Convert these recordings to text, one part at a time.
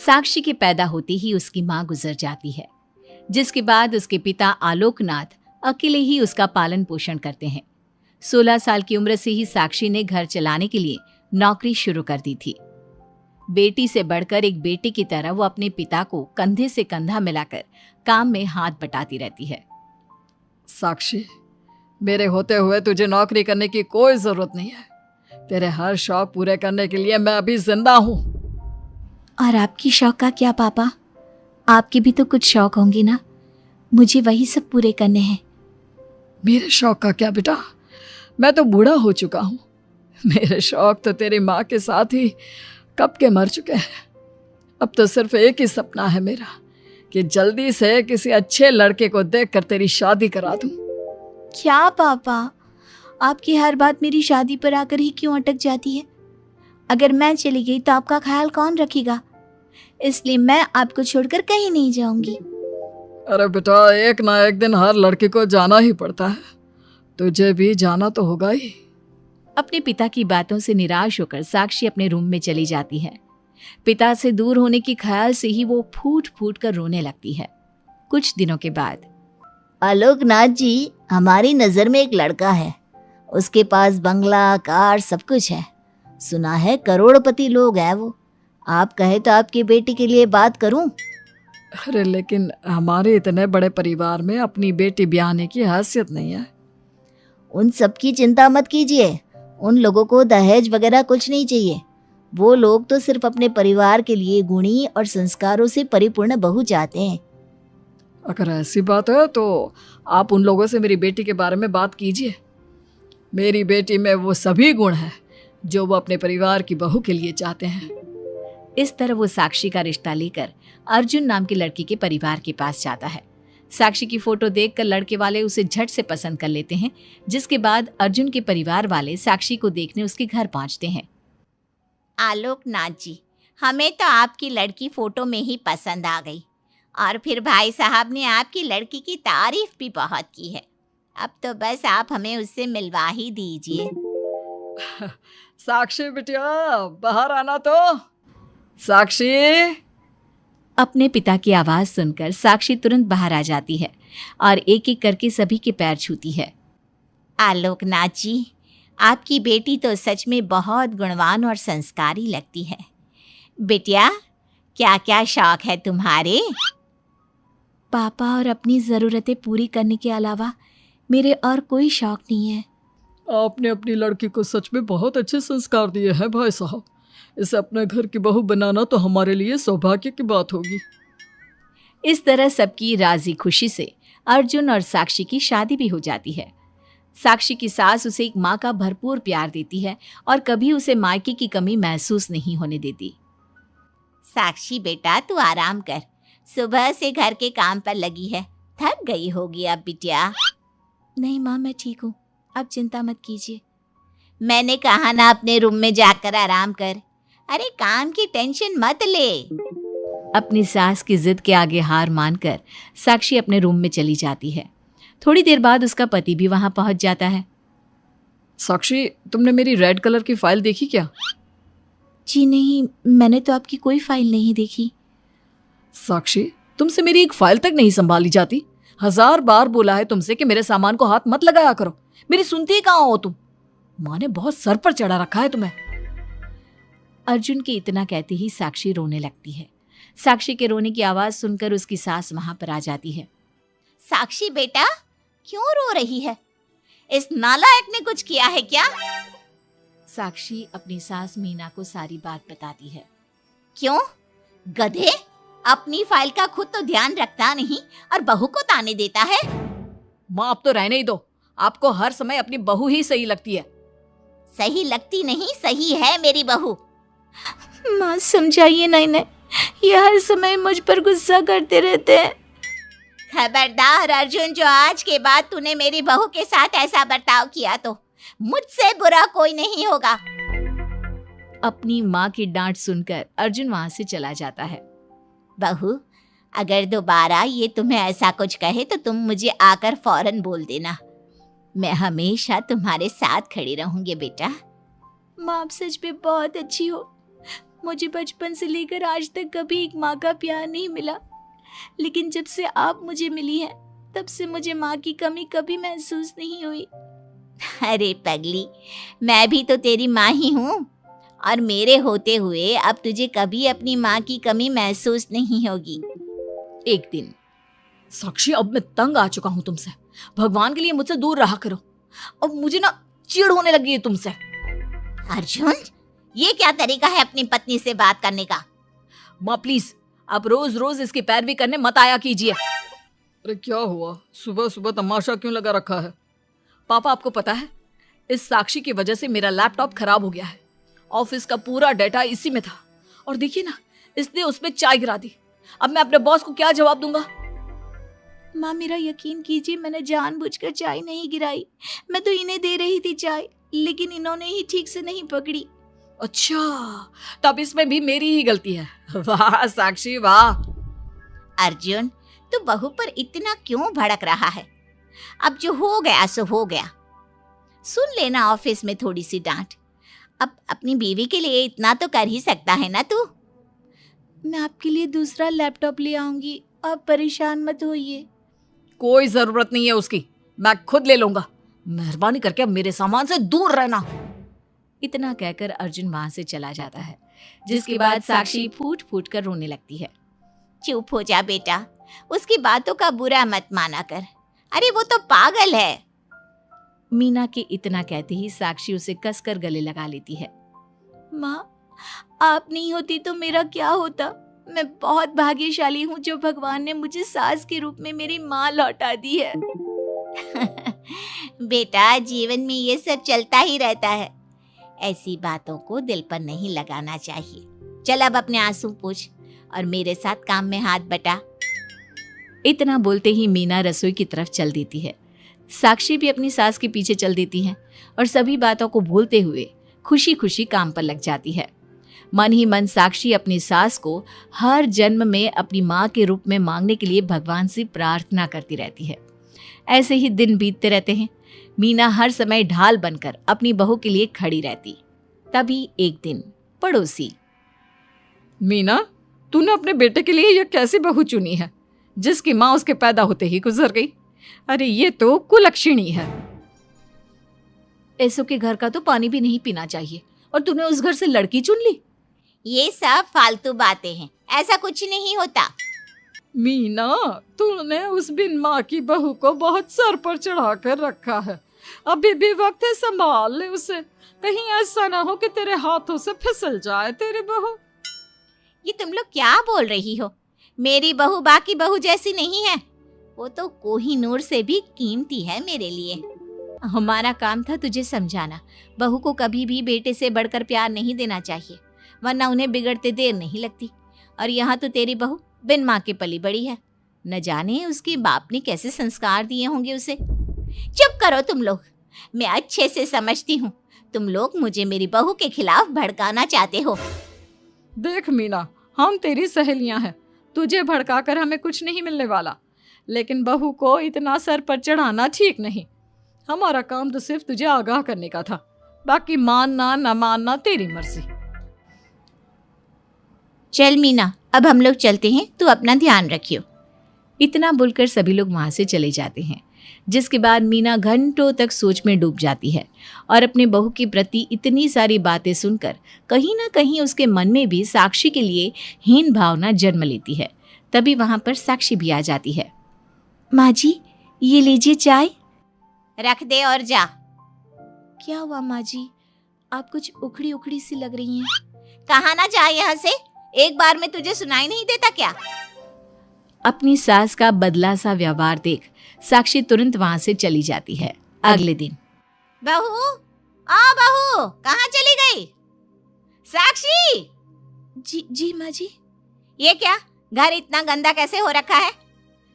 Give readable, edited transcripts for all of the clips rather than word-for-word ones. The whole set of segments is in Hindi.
साक्षी के पैदा होते ही उसकी मां गुजर जाती है, जिसके बाद उसके पिता आलोकनाथ अकेले ही उसका पालन पोषण करते हैं। 16 साल की उम्र से ही साक्षी ने घर चलाने के लिए नौकरी शुरू कर दी थी। बेटी से बढ़कर एक बेटी की तरह वो अपने पिता को कंधे से कंधा मिलाकर काम में हाथ बटाती रहती है। साक्षी, मेरे होते हुए तुझे नौकरी करने की कोई जरूरत नहीं है। तेरे हर शौक पूरे करने के लिए मैं अभी जिंदा हूँ। और आपकी शौक का क्या पापा? आपके भी तो कुछ शौक होंगे ना, मुझे वही सब पूरे करने हैं। मेरे शौक का क्या बेटा, मैं तो बूढ़ा हो चुका हूँ। मेरे शौक तो तेरी माँ के साथ ही कब के मर चुके हैं। अब तो सिर्फ एक ही सपना है मेरा कि जल्दी से किसी अच्छे लड़के को देखकर तेरी शादी करा दूं। क्या पापा, आपकी हर बात मेरी शादी पर आकर ही क्यों अटक जाती है? अगर मैं चली गई तो आपका ख्याल कौन रखेगा? इसलिए मैं आपको छोड़कर कहीं नहीं जाऊंगी। अरे बेटा, एक ना एक दिन हर लड़के को जाना ही पड़ता है, तुझे भी जाना तो होगा ही। अपने पिता की बातों से निराश होकर साक्षी अपने रूम में चली जाती है। पिता से दूर होने के ख्याल से ही वो फूट फूट कर रोने लगती है। कुछ दिनों के बाद, आलोकनाथ जी, हमारी नजर में एक लड़का है। उसके पास बंगला, कार, सब कुछ है। सुना है करोड़पति लोग हैं वो। आप कहे तो आपकी बेटी के लिए बात करूं? अरे लेकिन हमारे इतने बड़े परिवार में अपनी बेटी ब्याहने की हैसियत नहीं है। उन सब की चिंता मत कीजिए। उन लोगों को दहेज वगैरह कुछ नहीं चाहिए। वो लोग तो सिर्फ अपने परिवार के लिए गुणी और संस्कारों से परिपूर्ण बहू चाहते हैं। अगर ऐसी बात है तो आप उन लोगों से मेरी बेटी के बारे में बात कीजिए। मेरी बेटी में वो सभी गुण हैं जो वो अपने परिवार की बहू के लिए चाहते हैं। इस तरह वो साक्षी का रिश्ता लेकर अर्जुन नाम की लड़की के परिवार के पास जाता है। साक्षी की फोटो देखकर लड़के वाले उसे झट से पसंद कर लेते हैं, जिसके बाद अर्जुन के परिवार वाले साक्षी को देखने उसके घर पहुंचते हैं। आलोकनाथ जी, हमें तो आपकी लड़की फोटो में ही पसंद आ गई, और फिर भाई साहब ने आपकी लड़की की तारीफ भी बहुत की है। अब तो बस आप हमें उससे मिलवा ही दीजिए। साक्षी बिटिया, बाहर आना तो। साक्षी। अपने पिता की आवाज सुनकर साक्षी तुरंत बाहर आ जाती है और एक एक करके सभी के पैर छूती है। आलोकनाथ जी, आपकी बेटी तो सच में बहुत गुणवान और संस्कारी लगती है। बिटिया, क्या क्या शौक है तुम्हारे? पापा, और अपनी ज़रूरतें पूरी करने के अलावा मेरे और कोई शौक नहीं है। आपने अपनी लड़की को सच में बहुत अच्छे संस्कार दिए हैं भाई साहब। इसे अपने घर की बहू बनाना तो हमारे लिए सौभाग्य की बात होगी। इस तरह सबकी राजी खुशी से अर्जुन और साक्षी की शादी भी हो जाती है। साक्षी की सास उसे एक माँ का भरपूर प्यार देती है और कभी उसे मायके की कमी महसूस नहीं होने देती। साक्षी बेटा, तू आराम कर। सुबह से घर के काम पर लगी है, थक गई होगी अब बिटिया। नहीं माँ, मैं ठीक हूँ, आप चिंता मत कीजिए। मैंने कहा ना, अपने रूम में जाकर आराम कर। अरे काम की टेंशन मत ले। अपनी सास की जिद के आगे हार मानकर साक्षी अपने रूम में चली जाती है। थोड़ी देर बाद उसका पति भी वहां पहुंच जाता है। साक्षी, तुमने मेरी रेड कलर की फाइल देखी क्या? जी नहीं, मैंने तो आपकी कोई फाइल नहीं देखी। साक्षी, तुमसे मेरी एक फाइल तक नहीं संभाली जाती। 1000 बार बोला है तुमसे कि मेरे सामान को हाथ मत लगाया करो। मेरी सुनती ही कहाँ हो तुम? माँ ने बहुत सर पर चढ़ा रखा है तुम्हें। अर्जुन के इतना कहते ही साक्षी रोने लगती है। साक्षी के रोने की आवाज सुनकर उसकी सास वहां पर आ जाती है। साक्षी बेटा, क्यों रो रही है? इस नालायक ने कुछ किया है क्या? साक्षी अपनी सास मीना को सारी बात बताती है। क्यों? गधे, अपनी फाइल का खुद तो ध्यान रखता नहीं और बहू को ताने देता है। माँ, अब तो रहने ही दो। आपको हर समय अपनी बहू ही सही लगती है। सही लगती नहीं, सही है मेरी बहू। माँ समझाइए ना इन्हें, ये हर समय मुझ पर गुस्सा करते रहते हैं। खबरदार अर्जुन, जो आज के बाद तूने मेरी बहू के साथ ऐसा बर्ताव किया तो मुझसे बुरा कोई नहीं होगा। अपनी माँ की डांट सुनकर अर्जुन वहां से चला जाता है। बहू, अगर दोबारा ये तुम्हें ऐसा कुछ कहे तो तुम मुझे आकर फौरन बोल देना। मैं हमेशा तुम्हारे साथ खड़ी रहूंगी बेटा। माँ, आप सच में बहुत अच्छी हो। मुझे बचपन से लेकर आज तक कभी एक माँ का प्यार नहीं मिला, लेकिन जब से आप मुझे मिली हैं तब से मुझे माँ की कमी कभी महसूस नहीं हुई। अरे पगली, मैं भी तो तेरी माँ ही हूँ, और मेरे होते हुए अब तुझे कभी अपनी माँ की कमी महसूस नहीं होगी। एक दिन, साक्षी, अब मैं तंग आ चुका हूँ तुमसे। भगवान के लिए मुझसे दूर रहा करो। अब मुझे ना चिढ़ होने लगी है तुमसे। अर्जुन, ये क्या तरीका है अपनी पत्नी से बात करने का? माँ प्लीज, आप रोज रोज इसकी पैरवी करने मत आया कीजिए। अरे क्या हुआ, सुबह सुबह तमाशा क्यों लगा रखा है? पापा, आपको पता है इस साक्षी की वजह से मेरा लैपटॉप खराब हो गया है। ऑफिस का पूरा डाटा इसी में था, और देखिए ना, इसने उसमें चाय गिरा दी। अब मैं अपने बॉस को क्या जवाब दूंगा? माँ मेरा यकीन कीजिए, मैंने जानबूझकर चाय नहीं गिराई। मैं तो इन्हें दे रही थी चाय, लेकिन इन्होंने ही ठीक से नहीं पकड़ी। अच्छा, तब इसमें भी मेरी ही गलती है। वाह साक्षी वाह। अर्जुन, तू बहू पर इतना क्यों भड़क रहा है? अब जो हो गया सो हो गया। सुन लेना ऑफिस में थोड़ी सी डांट। अब अपनी बीवी के लिए इतना तो कर ही सकता है ना तू। मैं आपके लिए दूसरा लैपटॉप ले आऊंगी, आप परेशान मत होइए। कोई जरूरत नहीं है उसकी, मैं खुद ले लूंगा। मेहरबानी करके अब मेरे सामान से दूर रहना। इतना कहकर अर्जुन वहां से चला जाता है, जिसके बाद साक्षी फूट फूट कर रोने लगती है। चुप हो जा बेटा, उसकी बातों का बुरा मत माना कर। अरे वो तो पागल है। मीना के इतना कहते ही साक्षी उसे कसकर गले लगा लेती है। माँ, आप नहीं होती तो मेरा क्या होता? मैं बहुत भाग्यशाली हूँ जो भगवान ने मुझे सास के रूप में मेरी माँ लौटा दी है। बेटा, जीवन में ये सब चलता ही रहता है, ऐसी बातों को दिल पर नहीं लगाना चाहिए। चल अब अपने आंसू पोंछ और मेरे साथ काम में हाथ बटा। इतना बोलते ही मीना रसोई की तरफ चल देती है। साक्षी भी अपनी सास के पीछे चल देती है और सभी बातों को भूलते हुए खुशी खुशी काम पर लग जाती है। मन ही मन साक्षी अपनी सास को हर जन्म में अपनी माँ के रूप में मांगने के लिए भगवान से प्रार्थना करती रहती है। ऐसे ही दिन बीतते रहते हैं। मीना हर समय ढाल बनकर अपनी बहू के लिए खड़ी रहती। तभी एक दिन पड़ोसी, मीना, तूने अपने बेटे के लिए यह कैसी बहू चुनी है जिसकी माँ उसके पैदा होते ही गुजर गई? अरे ये तो कुलक्षणी है। ऐसों के घर का तो पानी भी नहीं पीना चाहिए, और तूने उस घर से लड़की चुन ली। ये सब फालतू बातें हैं, ऐसा कुछ नहीं होता। मीना, तूने उस बिन माँ की बहू को बहुत सर पर चढ़ा कर रखा है। अभी भी वक्त है, संभाल ले उसे। कहीं ऐसा ना हो कि तेरे हाथों से फिसल जाए तेरी बहू। ये तुम लोग क्या बोल रही हो? मेरी बहू बाकी बहू जैसी नहीं है, वो तो कोहिनूर से भी कीमती है मेरे लिए। हमारा काम था तुझे समझाना। बहू को कभी भी बेटे से बढ़कर प्यार नहीं देना चाहिए, वरना उन्हें बिगड़ते देर नहीं लगती। और यहाँ तो तेरी बहू बिन माँ के पली बड़ी है। न जाने उसके बाप ने कैसे संस्कार दिए होंगे उसे। चुप करो तुम लोग, मैं अच्छे से समझती हूँ तुम लोग मुझे मेरी बहू के खिलाफ भड़काना चाहते हो। देख मीना, हम तेरी सहेलियां हैं, तुझे भड़काकर हमें कुछ नहीं मिलने वाला, लेकिन बहू को इतना सर पर चढ़ाना ठीक नहीं। हमारा काम तो सिर्फ तुझे आगाह करने का था, बाकी मानना न मानना तेरी मर्जी। चल मीना, अब हम लोग चलते हैं, तू अपना ध्यान रखियो। इतना बोलकर सभी लोग वहां से चले जाते हैं, जिसके बाद मीना घंटों तक सोच में डूब जाती है और अपने बहू के प्रति इतनी सारी बातें सुनकर कहीं ना कहीं उसके मन में भी साक्षी के लिए हीन भावना जन्म लेती है। तभी वहां पर साक्षी भी आ जाती है। माँ जी, ये लीजिए चाय। रख दे और जा। क्या हुआ माँ जी, आप कुछ उखड़ी उखड़ी सी लग रही हैं। कहाँ ना जाए यहाँ से, एक बार में तुझे सुनाई नहीं देता क्या? अपनी सास का बदला सा व्यवहार देख साक्षी तुरंत वहां से चली जाती है। अगले दिन, बहू, बहू, कहाँ चली गई? साक्षी! जी माँ जी। ये क्या, घर इतना गंदा कैसे हो रखा है?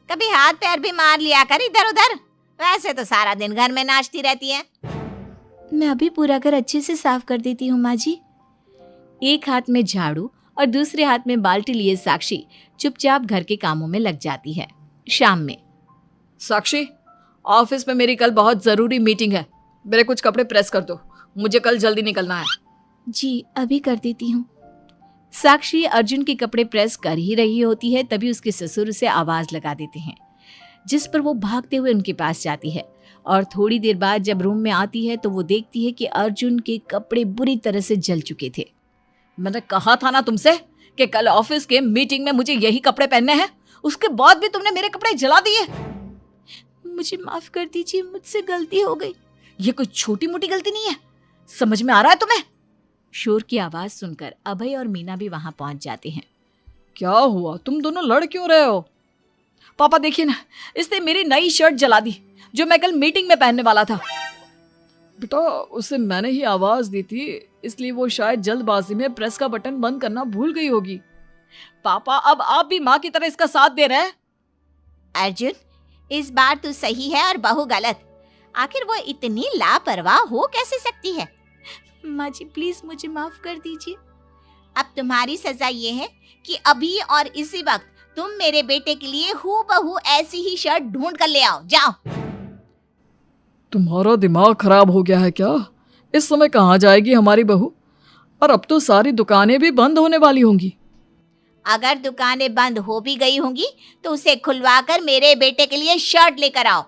कभी हाथ पैर भी मार लिया कर इधर उधर, वैसे तो सारा दिन घर में नाचती रहती है। मैं अभी पूरा घर अच्छे से साफ कर देती हूँ माँ जी। एक हाथ में झाड़ू और दूसरे हाथ में बाल्टी लिए साक्षी चुपचाप घर के कामों में लग जाती है। शाम में, साक्षी, ऑफिस में मेरी कल बहुत जरूरी मीटिंग है, मेरे कुछ कपड़े प्रेस कर दो, मुझे कल जल्दी निकलना है। जी अभी कर देती हूँ। साक्षी अर्जुन के कपड़े प्रेस कर ही रही होती है, तभी उसके ससुर उसे आवाज लगा देते हैं, जिस पर वो भागते हुए उनके पास जाती है। और थोड़ी देर बाद जब रूम में आती है तो वो देखती है कि अर्जुन के कपड़े बुरी तरह से जल चुके थे। मैंने कहा था ना तुमसे कि कल ऑफिस के मीटिंग में मुझे यही कपड़े पहनने हैं, उसके बाद भी तुमने मेरे कपड़े जला दिए। मुझे माफ कर दीजिए, मुझसे गलती हो गई। ये कोई छोटी मोटी गलती नहीं है, समझ में आ रहा है तुम्हें? शोर की आवाज सुनकर अभय और मीना भी वहां पहुंच जाते हैं। क्या हुआ, तुम दोनों लड़ क्यों रहे हो? पापा देखिए ना, इसने मेरी नई शर्ट जला दी जो मैं कल मीटिंग में पहनने वाला था। बेटा उसे मैंने ही आवाज दी थी, इसलिए वो शायद जल्दबाजी में प्रेस का बटन बंद करना भूल गई होगी। पापा अब आप भी माँ की तरह इसका साथ दे रहे हैं। अर्जुन, इस बार तू सही है और बहू गलत। आखिर वो इतनी लापरवाह हो कैसे सकती है? माँ जी प्लीज मुझे माफ कर दीजिए। अब तुम्हारी सजा ये है कि अभी और इसी वक्त तुम मेरे बेटे के लिए हूबहू ऐसी ही शर्ट ढूंढ कर ले आओ। जाओ। तुम्हारा दिमाग खराब हो गया है क्या? इस समय कहाँ जाएगी हमारी बहू? और अब तो सारी दुकानें भी बंद होने वाली होंगी। अगर दुकानें बंद हो भी गई होंगी तो उसे खुलवाकर मेरे बेटे के लिए शर्ट लेकर आओ।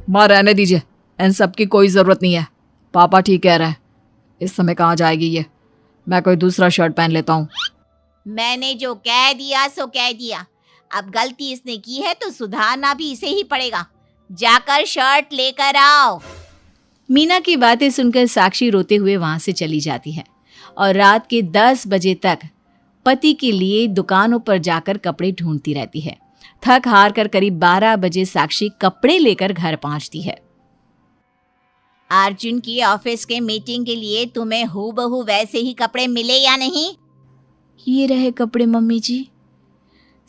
माँ रहने दीजिए, इन सब की कोई जरूरत नहीं है। पापा ठीक कह रहा है, इस समय कहाँ जाएगी ये? मैं कोई दूसरा शर्ट पहन लेता हूँ। मैंने जो कह दिया सो कह दिया। अब गलती इसने की है तो सुधारना भी इसे ही पड़ेगा। जाकर शर्ट लेकर आओ। मीना की बातें सुनकर साक्षी रोते हुए वहां से चली जाती है और रात के 10 बजे तक पति के लिए दुकानों पर जाकर कपड़े ढूंढती रहती है। थक हार कर करीब 12 बजे साक्षी कपड़े लेकर घर पहुंचती है। अर्जुन की ऑफिस के मीटिंग के लिए तुम्हें हूबहू वैसे ही कपड़े मिले या नहीं? ये रहे कपड़े मम्मी जी।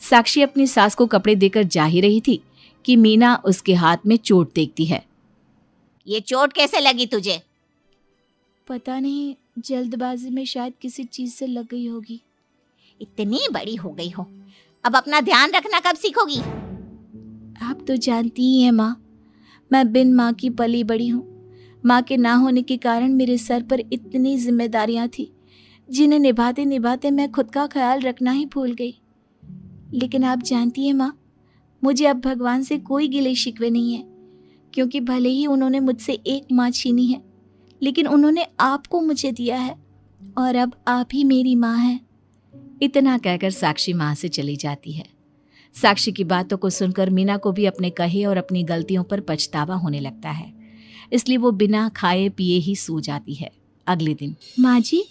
साक्षी अपनी सास को कपड़े देकर जा ही रही थी कि मीना उसके हाथ में चोट देखती है। ये चोट कैसे लगी तुझे? पता नहीं, जल्दबाजी में शायद किसी चीज से लग गई होगी। इतनी बड़ी हो गई हो, अब अपना ध्यान रखना कब सीखोगी? आप तो जानती ही हैं माँ, मैं बिन माँ की पली बड़ी हूँ। माँ के ना होने के कारण मेरे सर पर इतनी जिम्मेदारियाँ थी जिन्हें निभाते निभाते मैं खुद का ख्याल रखना ही भूल गई। लेकिन आप जानती हैं माँ, मुझे अब भगवान से कोई गिले शिकवे नहीं है, क्योंकि भले ही उन्होंने मुझसे एक माँ छीनी है, लेकिन उन्होंने आपको मुझे दिया है और अब आप ही मेरी माँ हैं। इतना कहकर साक्षी माँ से चली जाती है। साक्षी की बातों को सुनकर मीना को भी अपने कहे और अपनी गलतियों पर पछतावा होने लगता है, इसलिए वो बिना खाए पिए ही सो जाती है। अगले दिन, माँ जी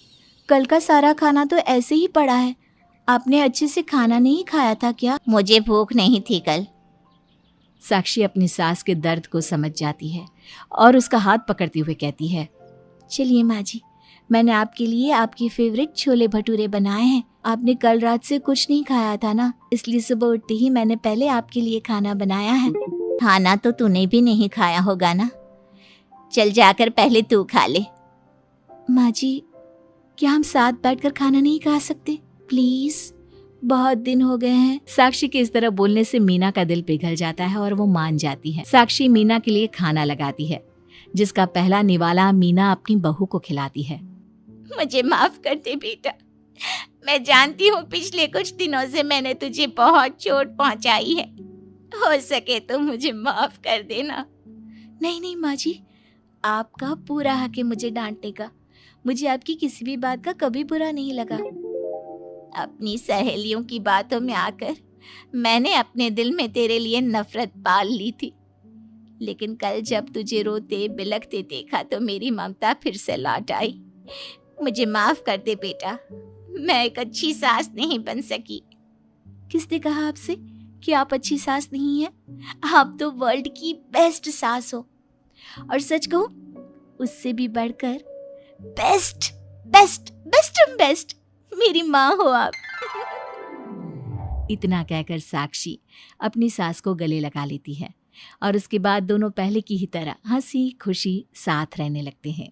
कल का सारा खाना तो ऐसे ही पड़ा है, आपने अच्छे से खाना नहीं खाया था क्या? मुझे भूख नहीं थी कल। साक्षी अपनी सास के दर्द को समझ जाती है और उसका हाथ पकड़ते हुए कहती है, चलिए माँ जी, मैंने आपके लिए आपके फेवरेट छोले भटूरे बनाए हैं। आपने कल रात से कुछ नहीं खाया था ना, इसलिए सुबह उठते ही मैंने पहले आपके लिए खाना बनाया है। खाना तो तूने भी नहीं खाया होगा ना, चल जाकर पहले तू खा ले। माँ जी क्या हम साथ बैठकर खाना नहीं खा सकते प्लीज? बहुत दिन हो गए हैं। साक्षी के इस तरह बोलने से मीना का दिल पिघल जाता है और वो मान जाती है। साक्षी मीना के लिए खाना लगाती है, जिसका पहला निवाला मीना अपनी बहू को खिलाती है। मुझे माफ कर दे बेटा, मैं जानती हूँ पिछले कुछ दिनों से मैंने तुझे बहुत चोट पहुँचाई है, हो सके तो मुझे माफ कर देना। नहीं नहीं माँ जी, आपका पूरा हक है मुझे डांटने का। मुझे आपकी किसी भी बात का कभी बुरा नहीं लगा। अपनी सहेलियों की बातों में आकर मैंने अपने दिल में तेरे लिए नफरत पाल ली थी, लेकिन कल जब तुझे रोते बिलखते देखा तो मेरी ममता फिर से लौट आई। मुझे माफ कर दे बेटा, मैं एक अच्छी सास नहीं बन सकी। किसने कहा आपसे कि आप अच्छी सास नहीं हैं? आप तो वर्ल्ड की बेस्ट सास हो, और सच कहूं उससे भी बढ़कर बेस्ट बेस्ट बेस्ट बेस्ट मेरी माँ हो आप। इतना कहकर साक्षी अपनी सास को गले लगा लेती है और उसके बाद दोनों पहले की ही तरह हंसी खुशी साथ रहने लगते हैं।